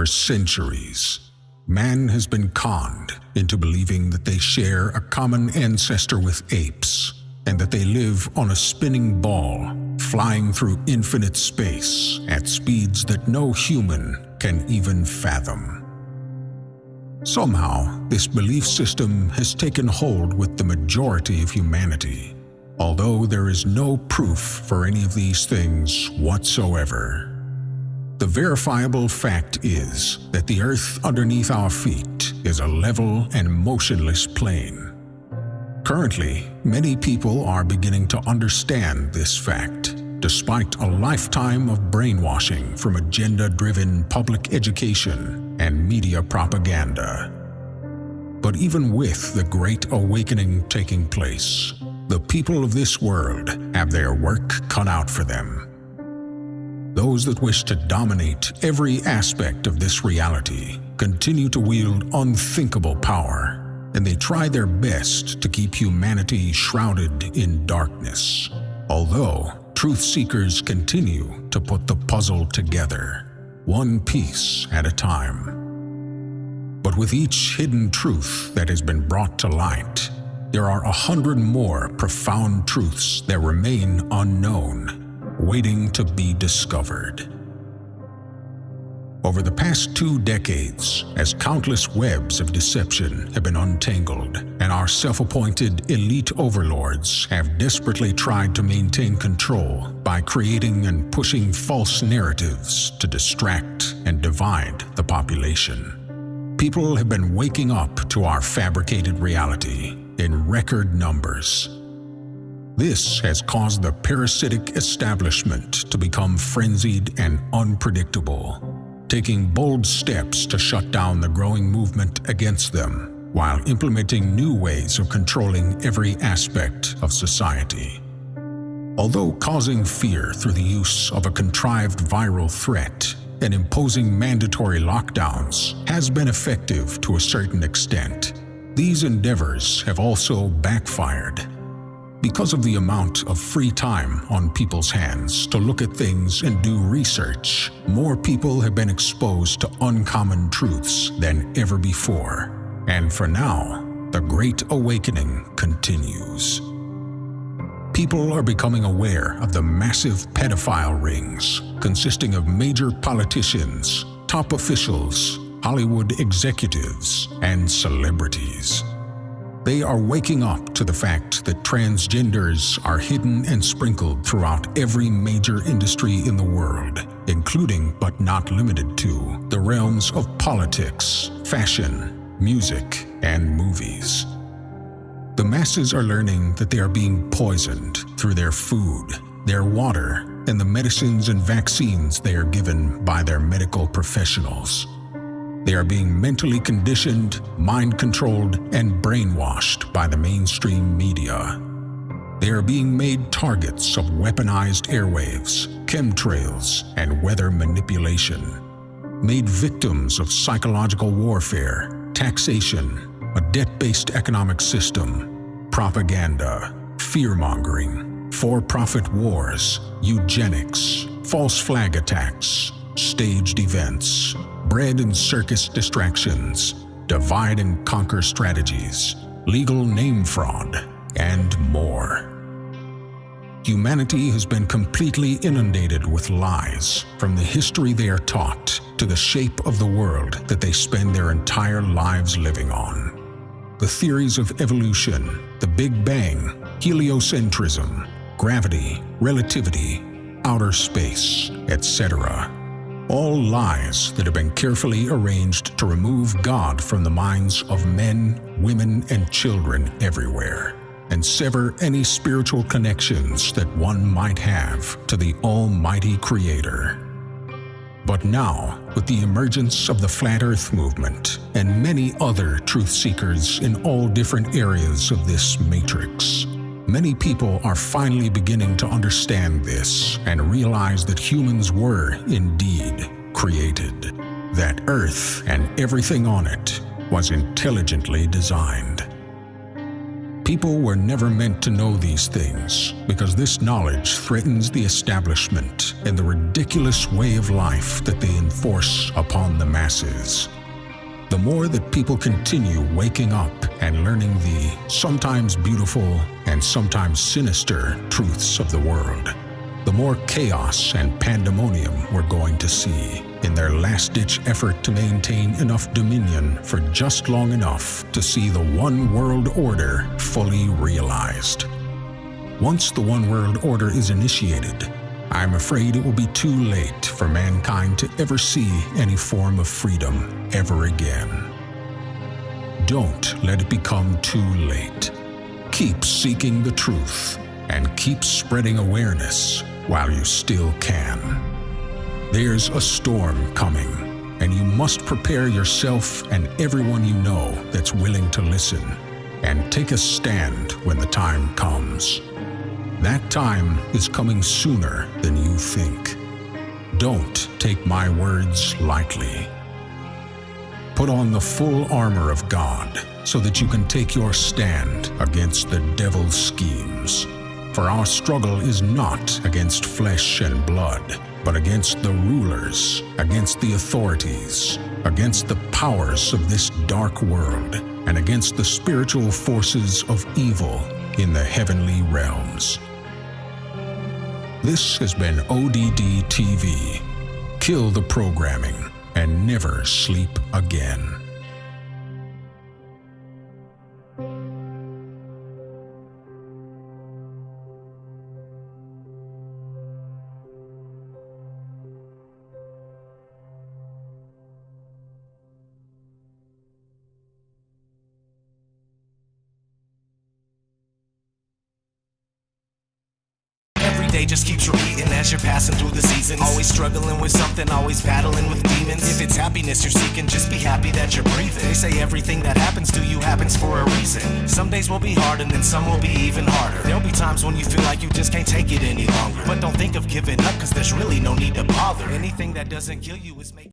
For centuries, man has been conned into believing that they share a common ancestor with apes, and that they live on a spinning ball, flying through infinite space at speeds that no human can even fathom. Somehow, this belief system has taken hold with the majority of humanity, although there is no proof for any of these things whatsoever. The verifiable fact is that the earth underneath our feet is a level and motionless plane. Currently, many people are beginning to understand this fact, despite a lifetime of brainwashing from agenda-driven public education and media propaganda. But even with the Great Awakening taking place, the people of this world have their work cut out for them. Those that wish to dominate every aspect of this reality continue to wield unthinkable power, and they try their best to keep humanity shrouded in darkness, although truth seekers continue to put the puzzle together, one piece at a time. But with each hidden truth that has been brought to light, there are 100 more profound truths that remain unknown, waiting to be discovered. Over the past 2 decades, as countless webs of deception have been untangled, and our self-appointed elite overlords have desperately tried to maintain control by creating and pushing false narratives to distract and divide the population, people have been waking up to our fabricated reality in record numbers. This has caused the parasitic establishment to become frenzied and unpredictable, taking bold steps to shut down the growing movement against them, while implementing new ways of controlling every aspect of society. Although causing fear through the use of a contrived viral threat and imposing mandatory lockdowns has been effective to a certain extent, these endeavors have also backfired. Because of the amount of free time on people's hands to look at things and do research, more people have been exposed to uncommon truths than ever before. And for now, the Great Awakening continues. People are becoming aware of the massive pedophile rings consisting of major politicians, top officials, Hollywood executives, and celebrities. They are waking up to the fact that transgenders are hidden and sprinkled throughout every major industry in the world, including but not limited to the realms of politics, fashion, music, and movies. The masses are learning that they are being poisoned through their food, their water, and the medicines and vaccines they are given by their medical professionals. They are being mentally conditioned, mind-controlled, and brainwashed by the mainstream media. They are being made targets of weaponized airwaves, chemtrails, and weather manipulation. Made victims of psychological warfare, taxation, a debt-based economic system, propaganda, fear-mongering, for-profit wars, eugenics, false flag attacks, staged events, bread and circus distractions, divide and conquer strategies, legal name fraud, and more. Humanity has been completely inundated with lies, from the history they are taught to the shape of the world that they spend their entire lives living on. The theories of evolution, the Big Bang, heliocentrism, gravity, relativity, outer space, etc. All lies that have been carefully arranged to remove God from the minds of men, women, and children everywhere, and sever any spiritual connections that one might have to the Almighty Creator. But now, with the emergence of the Flat Earth movement and many other truth seekers in all different areas of this matrix, many people are finally beginning to understand this and realize that humans were indeed created, that Earth and everything on it was intelligently designed. People were never meant to know these things because this knowledge threatens the establishment and the ridiculous way of life that they enforce upon the masses. The more that people continue waking up and learning the sometimes beautiful and sometimes sinister truths of the world, the more chaos and pandemonium we're going to see in their last-ditch effort to maintain enough dominion for just long enough to see the one world order fully realized. Once the one world order is initiated, I'm afraid it will be too late for mankind to ever see any form of freedom ever again. Don't let it become too late. Keep seeking the truth and keep spreading awareness while you still can. There's a storm coming, and you must prepare yourself and everyone you know that's willing to listen and take a stand when the time comes. That time is coming sooner than you think. Don't take my words lightly. Put on the full armor of God so that you can take your stand against the devil's schemes. For our struggle is not against flesh and blood, but against the rulers, against the authorities, against the powers of this dark world, and against the spiritual forces of evil in the heavenly realms. This has been ODD TV. Kill the programming and never sleep again. Day just keeps repeating as you're passing through the seasons. Always struggling with something, always battling with demons. If it's happiness you're seeking, just be happy that you're breathing. They say everything that happens to you happens for a reason. Some days will be hard and then some will be even harder. There'll be times when you feel like you just can't take it any longer. But don't think of giving up, cause there's really no need to bother. Anything that doesn't kill you is making